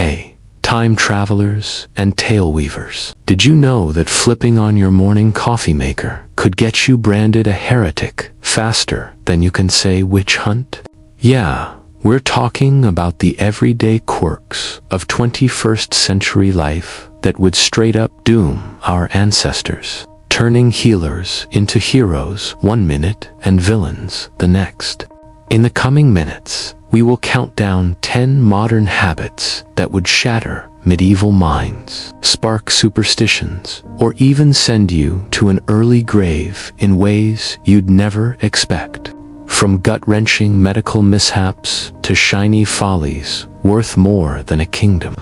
Hey, time travelers and tale weavers. Did you know that flipping on your morning coffee maker could get you branded a heretic faster than you can say witch hunt? Yeah, we're talking about the everyday quirks of 21st century life that would straight up doom our ancestors, turning healers into heroes one minute and villains the next. In the coming minutes, we will count down 10 modern habits that would shatter medieval minds, spark superstitions, or even send you to an early grave in ways you'd never expect. From gut-wrenching medical mishaps to shiny follies worth more than a kingdom,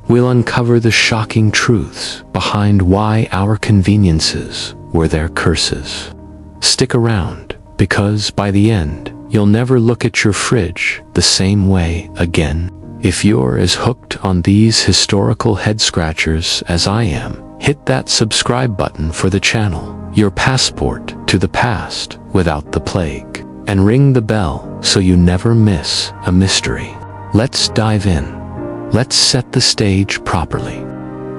we'll uncover the shocking truths behind why our conveniences were their curses. Stick around, because by the end, you'll never look at your fridge the same way again. If you're as hooked on these historical head-scratchers as I am, hit that subscribe button for the channel, your passport to the past without the plague, and ring the bell so you never miss a mystery. Let's dive in. Let's set the stage properly.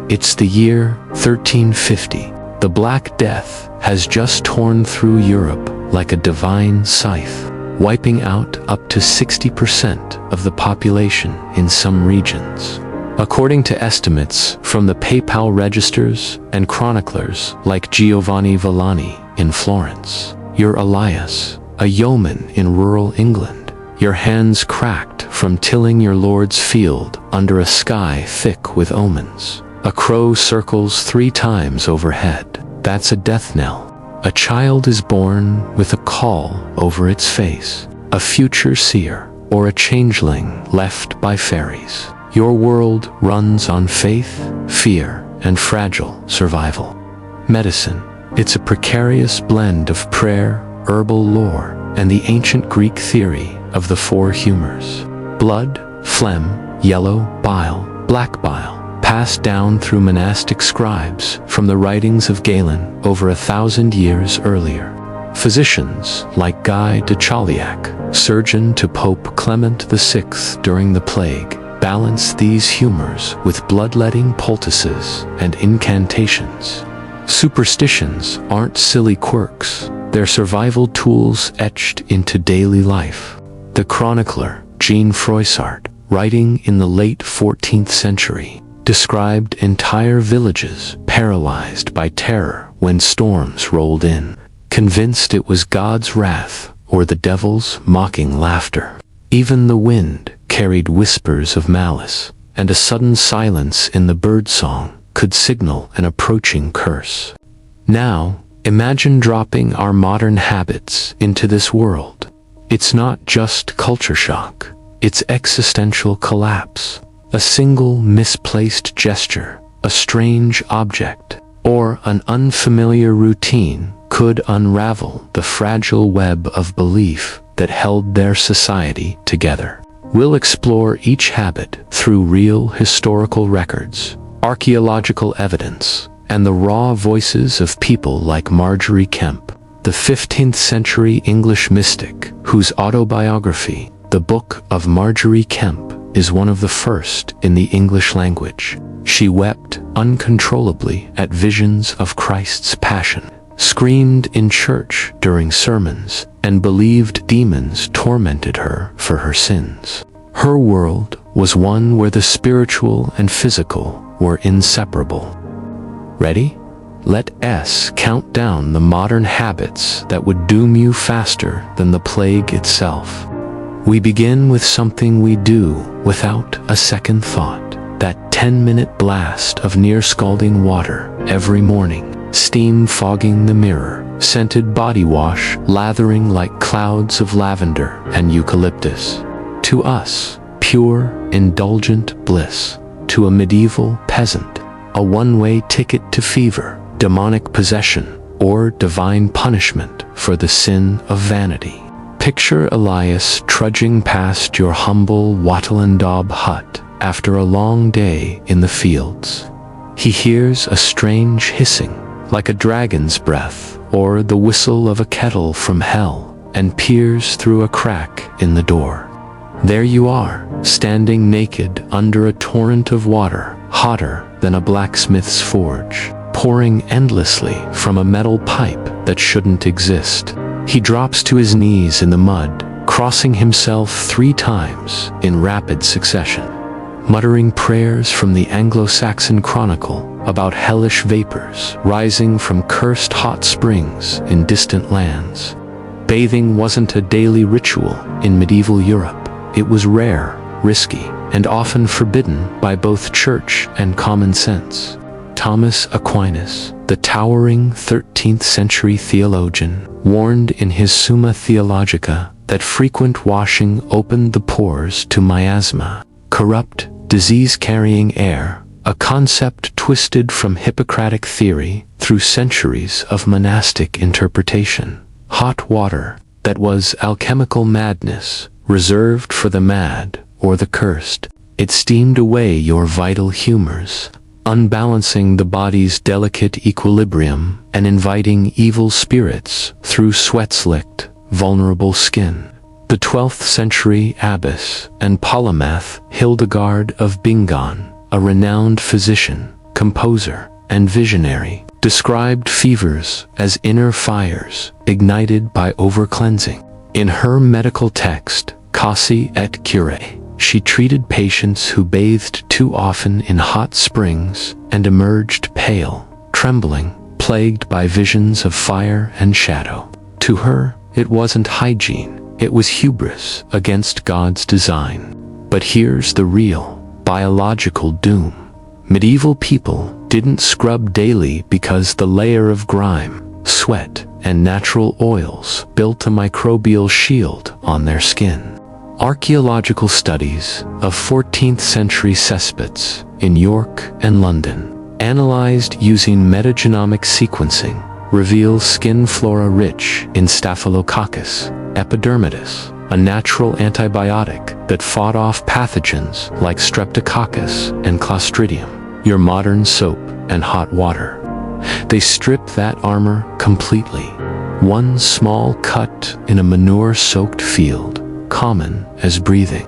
It's the year 1350. The Black Death has just torn through Europe like a divine scythe, wiping out up to 60% of the population in some regions. According to estimates from the papal registers and chroniclers like Giovanni Villani in Florence, you're Elias, a yeoman in rural England, your hands cracked from tilling your lord's field under a sky thick with omens. A crow circles 3 times overhead. That's a death knell. A child is born with a caul over its face, a future seer, or a changeling left by fairies. Your world runs on faith, fear, and fragile survival. Medicine, it's a precarious blend of prayer, herbal lore, and the ancient Greek theory of the 4 humors. Blood, phlegm, yellow bile, black bile, passed down through monastic scribes from the writings of Galen over 1,000 years earlier. Physicians like Guy de Chauliac, surgeon to Pope Clement VI during the plague, balanced these humors with bloodletting poultices and incantations. Superstitions aren't silly quirks, they're survival tools etched into daily life. The chronicler Jean Froissart, writing in the late 14th century, described entire villages paralyzed by terror when storms rolled in, convinced it was God's wrath or the devil's mocking laughter. Even the wind carried whispers of malice, and a sudden silence in the birdsong could signal an approaching curse. Now, imagine dropping our modern habits into this world. It's not just culture shock, it's existential collapse. A single misplaced gesture, a strange object, or an unfamiliar routine could unravel the fragile web of belief that held their society together. We'll explore each habit through real historical records, archaeological evidence, and the raw voices of people like Marjorie Kemp, the 15th century English mystic whose autobiography, The Book of Marjorie Kemp, is one of the first in the English language. She wept uncontrollably at visions of Christ's passion, screamed in church during sermons, and believed demons tormented her for her sins. Her world was one where the spiritual and physical were inseparable. Ready? Let us count down the modern habits that would doom you faster than the plague itself. We begin with something we do without a second thought. That 10-minute blast of near-scalding water every morning, steam fogging the mirror, scented body wash lathering like clouds of lavender and eucalyptus. To us, pure, indulgent bliss. To a medieval peasant, a one-way ticket to fever, demonic possession, or divine punishment for the sin of vanity. Picture Elias trudging past your humble wattle and daub hut after a long day in the fields. He hears a strange hissing, like a dragon's breath or the whistle of a kettle from hell, and peers through a crack in the door. There you are, standing naked under a torrent of water, hotter than a blacksmith's forge, pouring endlessly from a metal pipe that shouldn't exist. He drops to his knees in the mud, crossing himself 3 times in rapid succession, muttering prayers from the Anglo-Saxon chronicle about hellish vapors rising from cursed hot springs in distant lands. Bathing wasn't a daily ritual in medieval Europe. It was rare, risky, and often forbidden by both church and common sense. Thomas Aquinas, the towering 13th century theologian, warned in his Summa Theologica that frequent washing opened the pores to miasma, corrupt, disease-carrying air, a concept twisted from Hippocratic theory through centuries of monastic interpretation. Hot water, that was alchemical madness, reserved for the mad or the cursed. It steamed away your vital humors, unbalancing the body's delicate equilibrium and inviting evil spirits through sweat-slicked, vulnerable skin. The 12th century abbess and polymath Hildegard of Bingen, a renowned physician, composer, and visionary, described fevers as inner fires ignited by over-cleansing. In her medical text, Causae et Curae, she treated patients who bathed too often in hot springs and emerged pale, trembling, plagued by visions of fire and shadow. To her, it wasn't hygiene, it was hubris against God's design. But here's the real, biological doom. Medieval people didn't scrub daily because the layer of grime, sweat, and natural oils built a microbial shield on their skin. Archaeological studies of 14th century cesspits in York and London, analyzed using metagenomic sequencing, reveal skin flora rich in Staphylococcus epidermidis, a natural antibiotic that fought off pathogens like Streptococcus and Clostridium. Your modern soap and hot water, they strip that armor completely. One small cut in a manure-soaked field, common as breathing.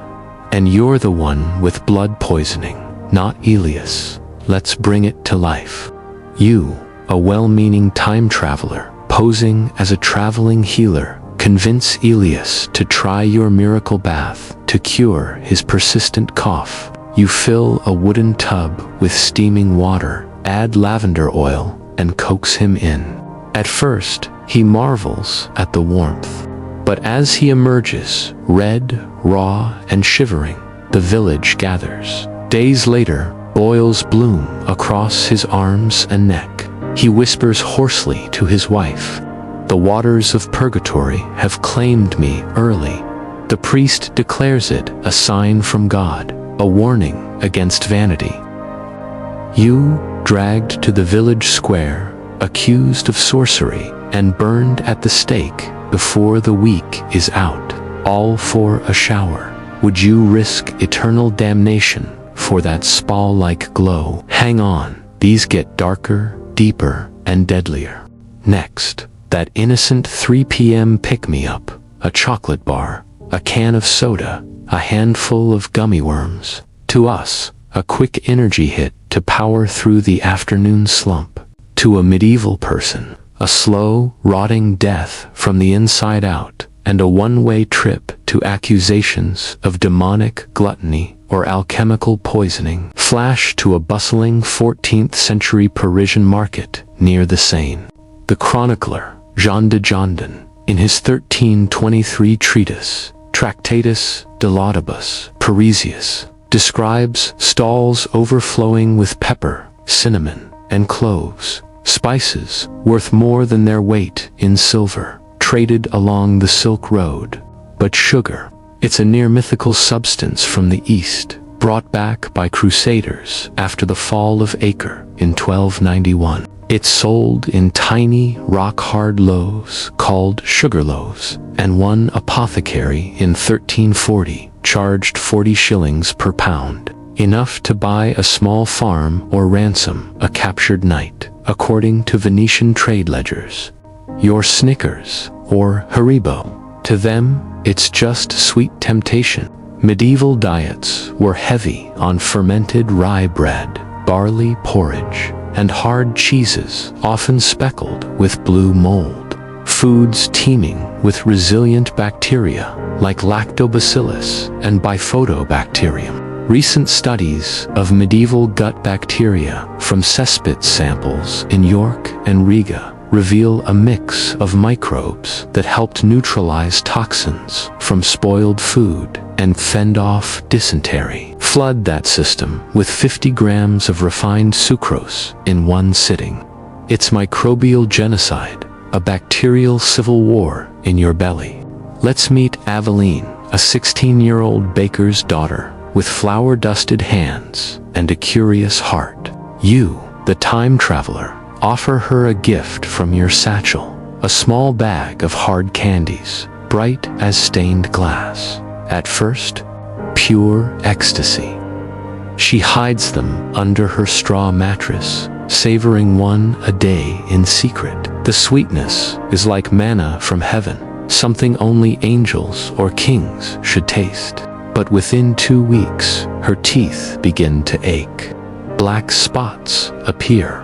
And you're the one with blood poisoning, not Elias. Let's bring it to life. You, a well-meaning time traveler, posing as a traveling healer, convince Elias to try your miracle bath to cure his persistent cough. You fill a wooden tub with steaming water, add lavender oil, and coax him in. At first, he marvels at the warmth. But as he emerges, red, raw, and shivering, the village gathers. Days later, boils bloom across his arms and neck. He whispers hoarsely to his wife, "The waters of purgatory have claimed me early." The priest declares it a sign from God, a warning against vanity. You, dragged to the village square, accused of sorcery, and burned at the stake before the week is out, all for a shower. Would you risk eternal damnation for that spall-like glow? Hang on, these get darker, deeper, and deadlier. Next, that innocent 3 p.m. pick-me-up, a chocolate bar, a can of soda, a handful of gummy worms. To us, a quick energy hit to power through the afternoon slump. To a medieval person, a slow, rotting death from the inside out, and a one-way trip to accusations of demonic gluttony or alchemical poisoning. Flash to a bustling 14th century Parisian market near the Seine. The chronicler, Jean de Jondon, in his 1323 treatise, Tractatus de Laudibus Parisius, describes stalls overflowing with pepper, cinnamon, and cloves, spices worth more than their weight in silver, traded along the Silk Road. But sugar, it's a near-mythical substance from the East, brought back by crusaders after the fall of Acre in 1291. It's sold in tiny, rock-hard loaves called sugar loaves, and one apothecary in 1340 charged 40 shillings per pound, enough to buy a small farm or ransom a captured knight, according to Venetian trade ledgers. Your Snickers, or Haribo, to them, it's just sweet temptation. Medieval diets were heavy on fermented rye bread, barley porridge, and hard cheeses, often speckled with blue mold. Foods teeming with resilient bacteria like lactobacillus and bifidobacterium. Recent studies of medieval gut bacteria from cesspit samples in York and Riga reveal a mix of microbes that helped neutralize toxins from spoiled food and fend off dysentery. Flood that system with 50 grams of refined sucrose in one sitting. It's microbial genocide, a bacterial civil war in your belly. Let's meet Aveline, a 16-year-old baker's daughter with flour-dusted hands and a curious heart. You, the time traveler, offer her a gift from your satchel, a small bag of hard candies, bright as stained glass. At first, pure ecstasy. She hides them under her straw mattress, savoring one a day in secret. The sweetness is like manna from heaven, something only angels or kings should taste. But within 2 weeks, her teeth begin to ache. Black spots appear.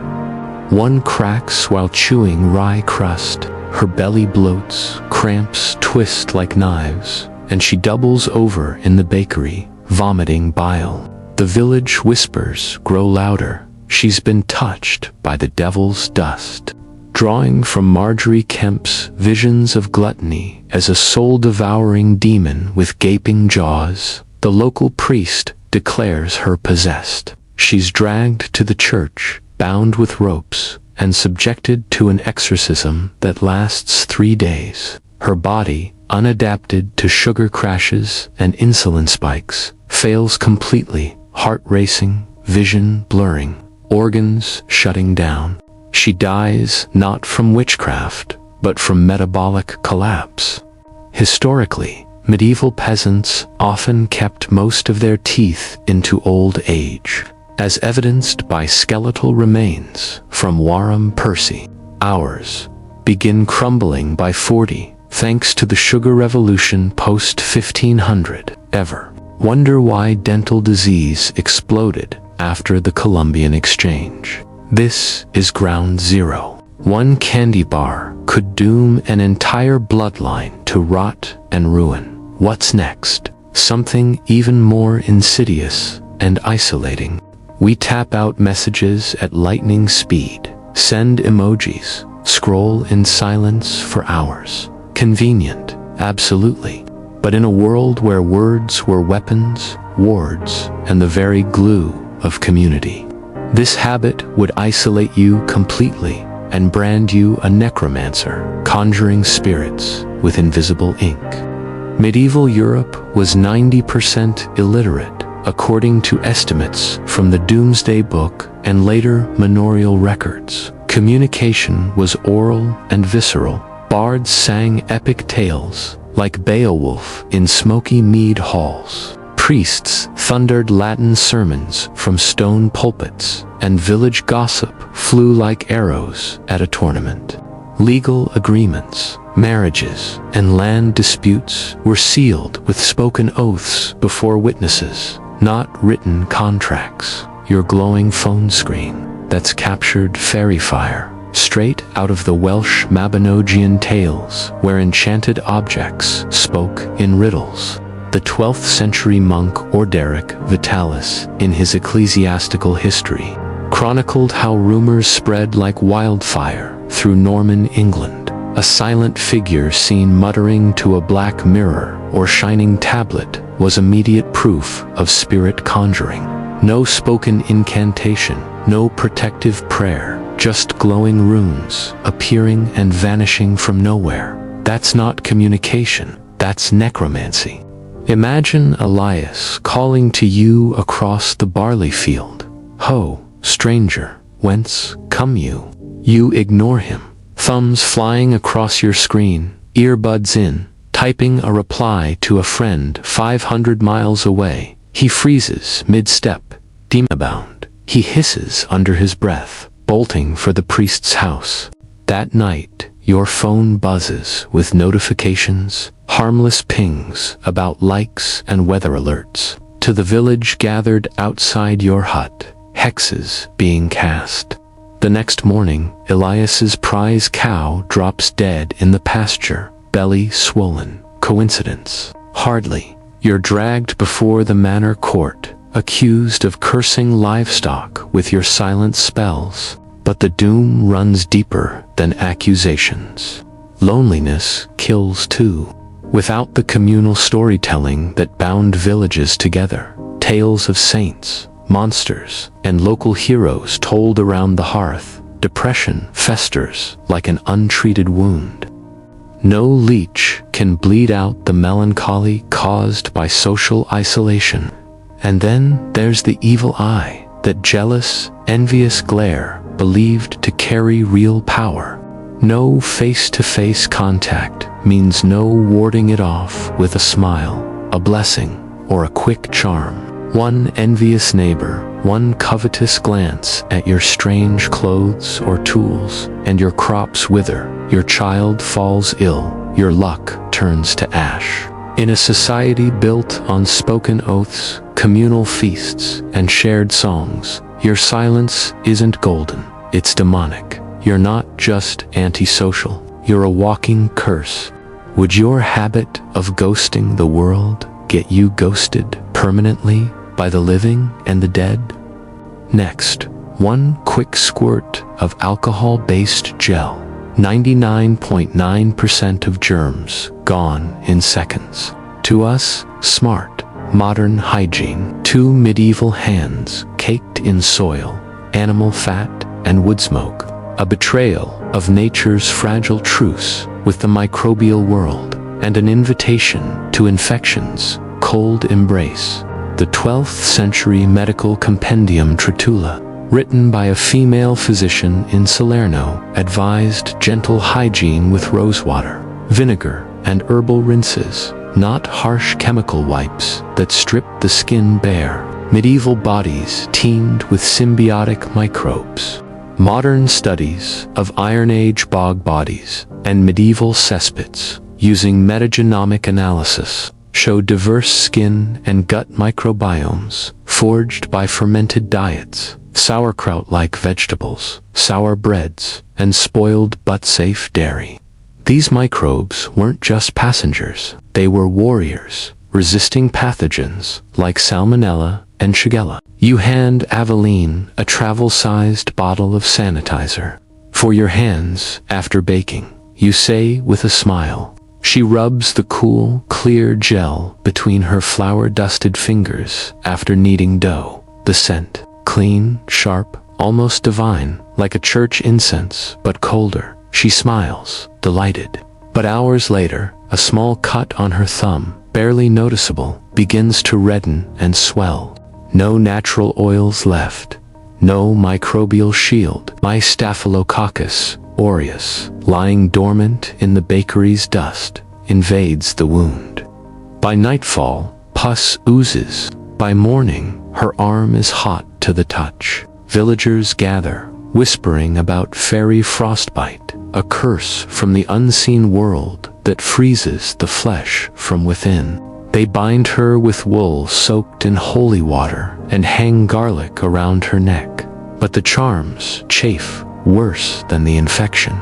One cracks while chewing rye crust. Her belly bloats, cramps twist like knives, and she doubles over in the bakery, vomiting bile. The village whispers grow louder. She's been touched by the devil's dust. Drawing from Marjorie Kemp's Visions of Gluttony as a soul-devouring demon with gaping jaws, the local priest declares her possessed. She's dragged to the church, bound with ropes, and subjected to an exorcism that lasts 3 days. Her body, unadapted to sugar crashes and insulin spikes, fails completely, heart racing, vision blurring, organs shutting down. She dies not from witchcraft, but from metabolic collapse. Historically, medieval peasants often kept most of their teeth into old age, as evidenced by skeletal remains from Warham Percy. Ours begin crumbling by 40, thanks to the sugar revolution post-1500. Ever wonder why dental disease exploded after the Columbian Exchange? This is ground zero. One candy bar could doom an entire bloodline to rot and ruin. What's next? Something even more insidious and isolating. We tap out messages at lightning speed, send emojis, scroll in silence for hours. Convenient, absolutely. But in a world where words were weapons, wards, and the very glue of community, this habit would isolate you completely and brand you a necromancer, conjuring spirits with invisible ink. Medieval Europe was 90% illiterate, according to estimates from the Doomsday Book and later manorial records. Communication was oral and visceral. Bards sang epic tales, like Beowulf in smoky mead halls. Priests thundered Latin sermons from stone pulpits, and village gossip flew like arrows at a tournament. Legal agreements, marriages, and land disputes were sealed with spoken oaths before witnesses, not written contracts. Your glowing phone screen that's captured fairy fire, straight out of the Welsh Mabinogion tales, where enchanted objects spoke in riddles. The 12th century monk Orderic Vitalis, in his ecclesiastical history, chronicled how rumors spread like wildfire through Norman England. A silent figure seen muttering to a black mirror or shining tablet was immediate proof of spirit conjuring. No spoken incantation, no protective prayer, just glowing runes appearing and vanishing from nowhere. That's not communication, that's necromancy. Imagine Elias calling to you across the barley field. Ho, stranger, whence come you? You ignore him. Thumbs flying across your screen, earbuds in, typing a reply to a friend 500 miles away. He freezes mid-step, demon-bound. He hisses under his breath, bolting for the priest's house. That night, your phone buzzes with notifications, harmless pings about likes and weather alerts. To the village gathered outside your hut, hexes being cast. The next morning, Elias's prize cow drops dead in the pasture, belly swollen. Coincidence? Hardly. You're dragged before the manor court, accused of cursing livestock with your silent spells. But the doom runs deeper than accusations. Loneliness kills too. Without the communal storytelling that bound villages together, tales of saints, monsters, and local heroes told around the hearth, depression festers like an untreated wound. No leech can bleed out the melancholy caused by social isolation. And then there's the evil eye, that jealous, envious glare believed to carry real power. No face-to-face contact means no warding it off with a smile, a blessing, or a quick charm. One envious neighbor, one covetous glance at your strange clothes or tools, and your crops wither, your child falls ill, your luck turns to ash. In a society built on spoken oaths, communal feasts, and shared songs, your silence isn't golden, it's demonic. You're not just antisocial, you're a walking curse. Would your habit of ghosting the world get you ghosted permanently by the living and the dead? Next, one quick squirt of alcohol-based gel. 99.9% of germs gone in seconds. To us, smart, modern hygiene. 2 medieval hands caked in soil, animal fat, and wood smoke. A betrayal of nature's fragile truce with the microbial world, and an invitation to infection's cold embrace. The 12th century medical compendium Tritula, written by a female physician in Salerno, advised gentle hygiene with rosewater, vinegar, and herbal rinses, not harsh chemical wipes that stripped the skin bare. Medieval bodies teemed with symbiotic microbes. Modern studies of Iron Age bog bodies and medieval cesspits, using metagenomic analysis, show diverse skin and gut microbiomes forged by fermented diets, sauerkraut-like vegetables, sour breads, and spoiled but safe dairy. These microbes weren't just passengers, they were warriors, resisting pathogens like Salmonella and Shigella. You hand Aveline a travel-sized bottle of sanitizer for your hands after baking. You say with a smile. She rubs the cool, clear gel between her flour-dusted fingers after kneading dough. The scent, clean, sharp, almost divine, like a church incense, but colder. She smiles, delighted. But hours later, a small cut on her thumb, barely noticeable, begins to redden and swell. No natural oils left. No microbial shield. My Staphylococcus aureus, lying dormant in the bakery's dust, invades the wound. By nightfall, pus oozes. By morning, her arm is hot to the touch. Villagers gather, whispering about fairy frostbite, a curse from the unseen world that freezes the flesh from within. They bind her with wool soaked in holy water and hang garlic around her neck. But the charms chafe worse than the infection.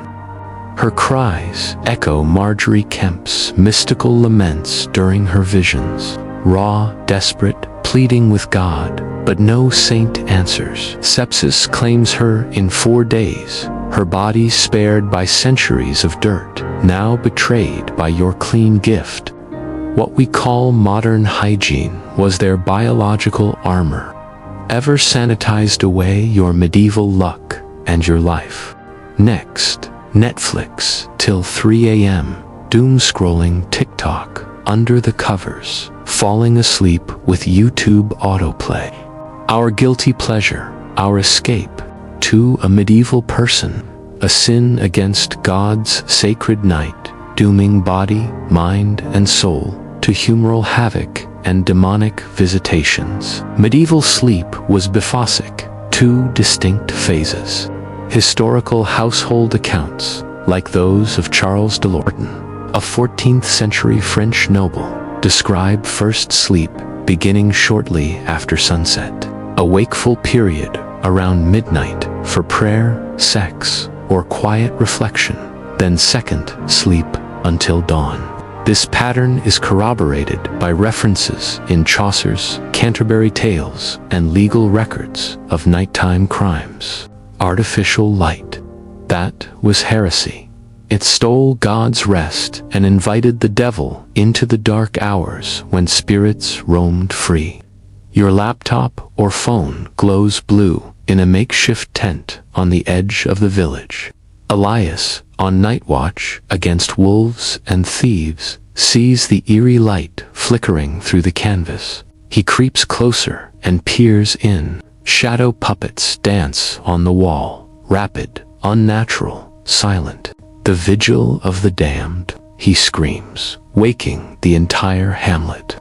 Her cries echo Marjorie Kemp's mystical laments during her visions. Raw, desperate, pleading with God, but no saint answers. Sepsis claims her in 4 days, her body spared by centuries of dirt, now betrayed by your clean gift. What we call modern hygiene was their biological armor, ever sanitized away your medieval luck and your life. Next, Netflix till 3 a.m., doom-scrolling TikTok under the covers, falling asleep with YouTube autoplay. Our guilty pleasure, our escape to a medieval person, a sin against God's sacred night, dooming body, mind, and soul to humoral havoc and demonic visitations. Medieval sleep was biphasic, 2 distinct phases. Historical household accounts, like those of Charles de Lorton, a 14th century French noble, describe first sleep beginning shortly after sunset, a wakeful period around midnight for prayer, sex, or quiet reflection, then second sleep until dawn. This pattern is corroborated by references in Chaucer's Canterbury Tales and legal records of nighttime crimes. Artificial light. That was heresy. It stole God's rest and invited the devil into the dark hours when spirits roamed free. Your laptop or phone glows blue in a makeshift tent on the edge of the village. Elias, on night watch against wolves and thieves, sees the eerie light flickering through the canvas. He creeps closer and peers in. Shadow puppets dance on the wall, rapid, unnatural, silent. The vigil of the damned, he screams, waking the entire hamlet.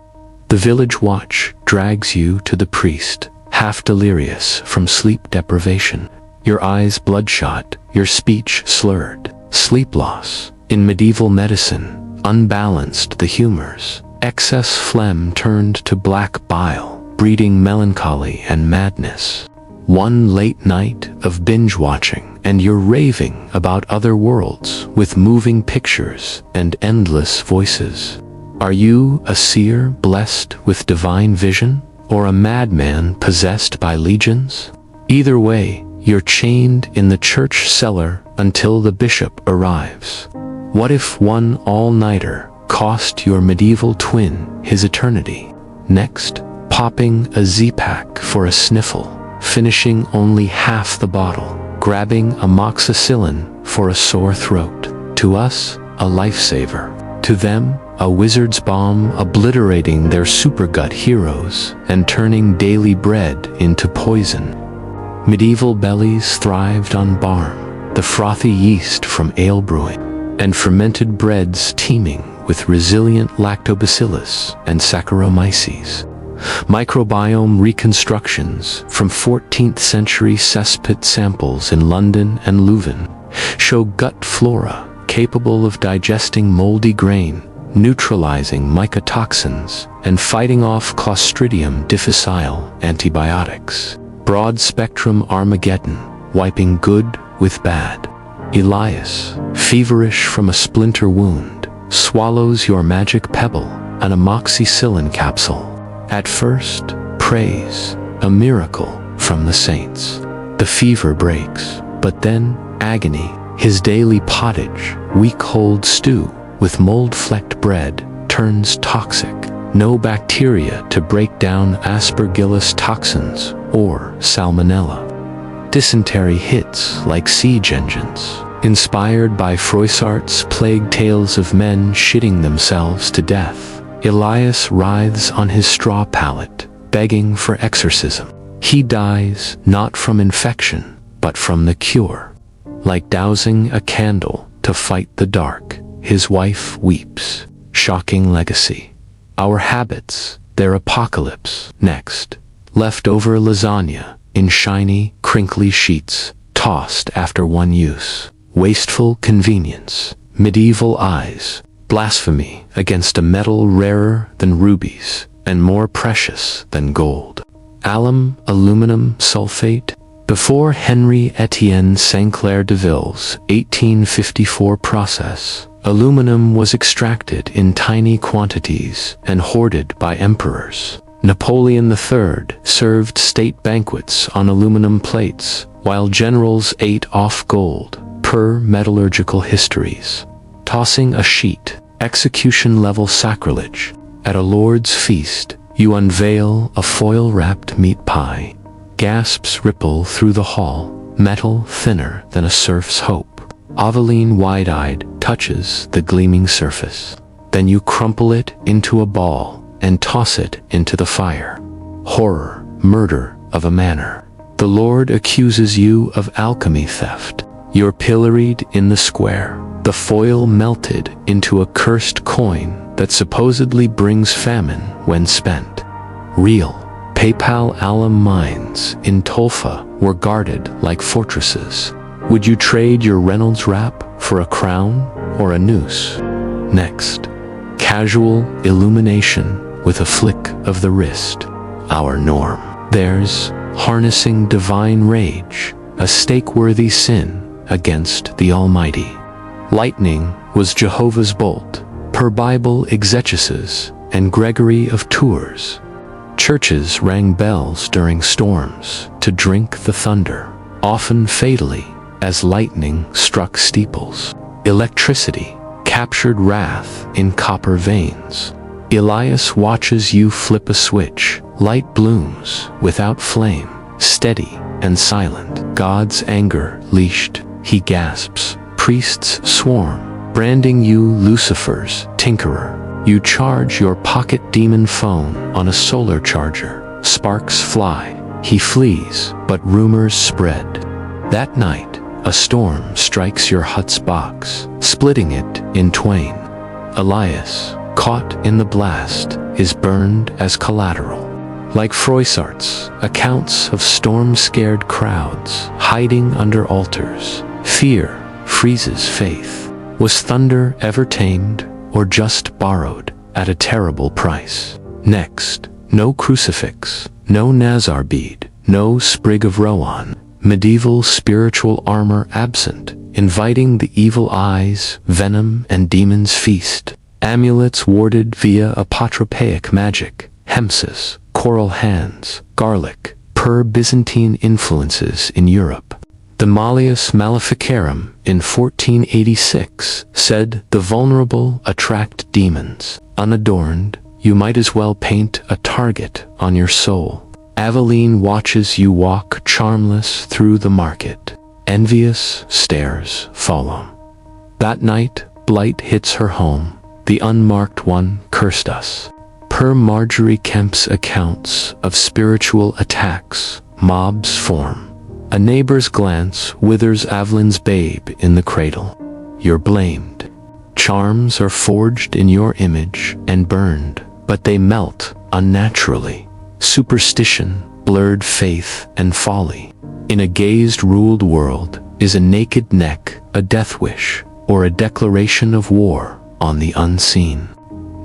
The village watch drags you to the priest, half delirious from sleep deprivation. Your eyes bloodshot, your speech slurred. Sleep loss. In medieval medicine, unbalanced the humors. Excess phlegm turned to black bile, breeding melancholy and madness. One late night of binge-watching, and you're raving about other worlds with moving pictures and endless voices. Are you a seer blessed with divine vision, or a madman possessed by legions? Either way, you're chained in the church cellar until the bishop arrives. What if one all-nighter cost your medieval twin his eternity? Next, popping a Z-Pack for a sniffle, finishing only half the bottle, grabbing amoxicillin for a sore throat. To us, a lifesaver. To them, a wizard's bomb obliterating their supergut heroes and turning daily bread into poison. Medieval bellies thrived on barm, the frothy yeast from ale brewing, and fermented breads teeming with resilient lactobacillus and Saccharomyces. Microbiome reconstructions from 14th century cesspit samples in London and Leuven show gut flora capable of digesting moldy grain, neutralizing mycotoxins, and fighting off Clostridium difficile antibiotics. Broad-spectrum Armageddon, wiping good with bad. Elias, feverish from a splinter wound, swallows your magic pebble, an amoxicillin capsule. At first, praise, a miracle from the saints. The fever breaks, but then agony. His daily pottage, week-old stew with mold-flecked bread, turns toxic. No bacteria to break down aspergillus toxins or salmonella. Dysentery hits like siege engines. Inspired by Froissart's plague tales of men shitting themselves to death, Elias writhes on his straw pallet, begging for exorcism. He dies not from infection, but from the cure. Like dousing a candle to fight the dark, his wife weeps. Shocking legacy. Our habits, their apocalypse. Next, leftover lasagna in shiny, crinkly sheets, tossed after one use. Wasteful convenience. Medieval eyes. Blasphemy against a metal rarer than rubies and more precious than gold. Alum aluminum sulfate. Before Henry Etienne Saint-Clair de Ville's 1854 process, aluminum was extracted in tiny quantities and hoarded by emperors. Napoleon III served state banquets on aluminum plates, while generals ate off gold, per metallurgical histories. Tossing a sheet, execution-level sacrilege. At a lord's feast, you unveil a foil-wrapped meat pie. Gasps ripple through the hall, metal thinner than a serf's hope. Aveline, wide-eyed, touches the gleaming surface. Then you crumple it into a ball and toss it into the fire. Horror, murder of a manor. The Lord accuses you of alchemy theft. You're pilloried in the square, the foil melted into a cursed coin that supposedly brings famine when spent. Real. PayPal alum mines in Tolfa were guarded like fortresses. Would you trade your Reynolds wrap for a crown or a noose. Next, casual illumination with a flick of the wrist, our norm. There's harnessing divine rage, a stake-worthy sin against the Almighty. Lightning was Jehovah's bolt, per Bible exegesis and Gregory of Tours. Churches rang bells during storms to drink the thunder, often fatally, as lightning struck steeples. Electricity captured wrath in copper veins. Elias watches you flip a switch. Light blooms without flame, steady and silent. God's anger leashed, he gasps. Priests swarm, branding you Lucifer's tinkerer. You charge your pocket demon phone on a solar charger. Sparks fly, he flees, but rumors spread. That night, a storm strikes your hut's box, splitting it in twain. Elias, caught in the blast, is burned as collateral. Like Froissart's accounts of storm-scared crowds hiding under altars, fear freezes faith. Was thunder ever tamed, or just borrowed at a terrible price? Next, no crucifix, no Nazar bead, no sprig of rowan, medieval spiritual armor absent, inviting the evil eyes, venom and demons feast. Amulets warded via apotropaic magic, hempsis, coral hands, garlic, per Byzantine influences in Europe. The Malleus Maleficarum in 1486 said the vulnerable attract demons. Unadorned, you might as well paint a target on your soul. Aveline watches you walk charmless through the market. Envious stares follow. That night, blight hits her home. The unmarked one cursed us. Per Marjorie Kemp's accounts of spiritual attacks, mobs form. A neighbor's glance withers Aveline's babe in the cradle. You're blamed. Charms are forged in your image and burned, but they melt unnaturally. Superstition, blurred faith and folly. In a gazed-ruled world, is a naked neck a death wish, or a declaration of war on the unseen?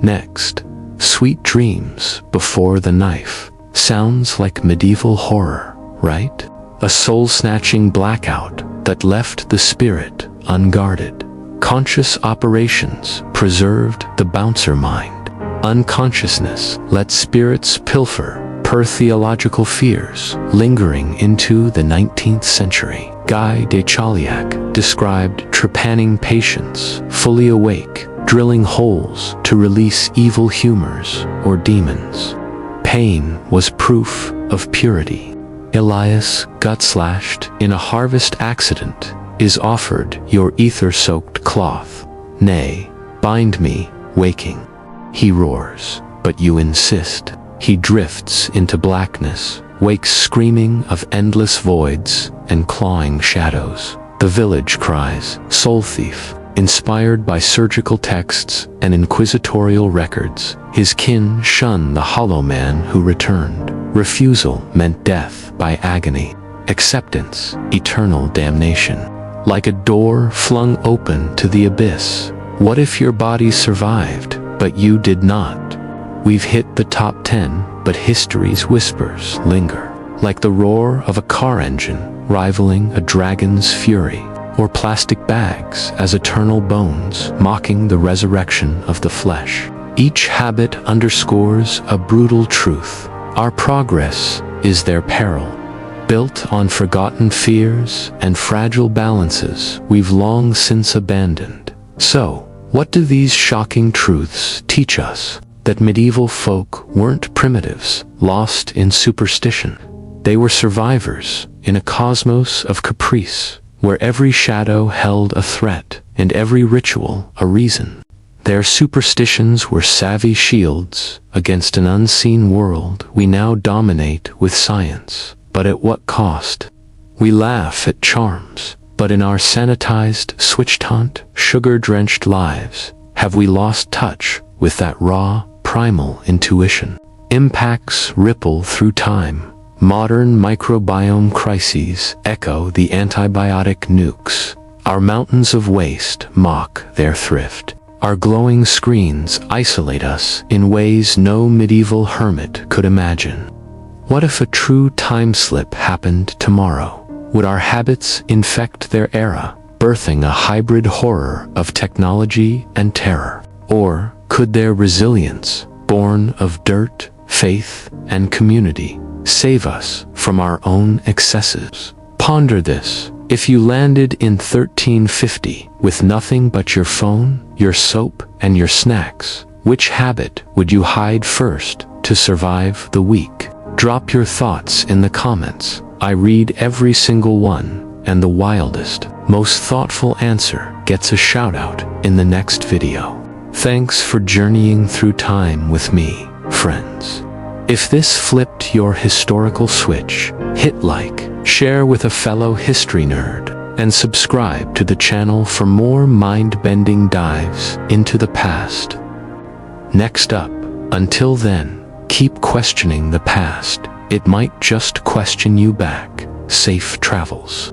Next, sweet dreams before the knife. Sounds like medieval horror, right? A soul-snatching blackout that left the spirit unguarded. Conscious operations preserved the bouncer mind. Unconsciousness let spirits pilfer per theological fears, lingering into the 19th century. Guy de Chauliac described trepanning patients, fully awake, drilling holes to release evil humors or demons. Pain was proof of purity. Elias, gut-slashed in a harvest accident, is offered your ether-soaked cloth. Nay, bind me, waking. He roars, but you insist. He drifts into blackness, wakes screaming of endless voids and clawing shadows. The village cries, soul thief. Inspired by surgical texts and inquisitorial records, his kin shun the hollow man who returned. Refusal meant death by agony. Acceptance, eternal damnation. Like a door flung open to the abyss. What if your body survived, but you did not? We've hit the top 10, but history's whispers linger. Like the roar of a car engine, rivaling a dragon's fury. Or plastic bags as eternal bones, mocking the resurrection of the flesh. Each habit underscores a brutal truth. Our progress is their peril. Built on forgotten fears and fragile balances we've long since abandoned. So, what do these shocking truths teach us? That medieval folk weren't primitives, lost in superstition. They were survivors in a cosmos of caprice, where every shadow held a threat and every ritual a reason. Their superstitions were savvy shields against an unseen world we now dominate with science. But at what cost? We laugh at charms, but in our sanitized, switch-taunt, sugar-drenched lives, have we lost touch with that raw, primal intuition? Impacts ripple through time. Modern microbiome crises echo the antibiotic nukes. Our mountains of waste mock their thrift. Our glowing screens isolate us in ways no medieval hermit could imagine. What if a true time slip happened tomorrow? Would our habits infect their era, birthing a hybrid horror of technology and terror? Or could their resilience, born of dirt, faith, and community, save us from our own excesses? Ponder this. If you landed in 1350 with nothing but your phone, your soap, and your snacks, which habit would you hide first to survive the week? Drop your thoughts in the comments. I read every single one, and the wildest, most thoughtful answer gets a shout out in the next video. Thanks for journeying through time with me, friends. If this flipped your historical switch, hit like, share with a fellow history nerd, and subscribe to the channel for more mind-bending dives into the past. Next up, until then, keep questioning the past. It might just question you back. Safe travels.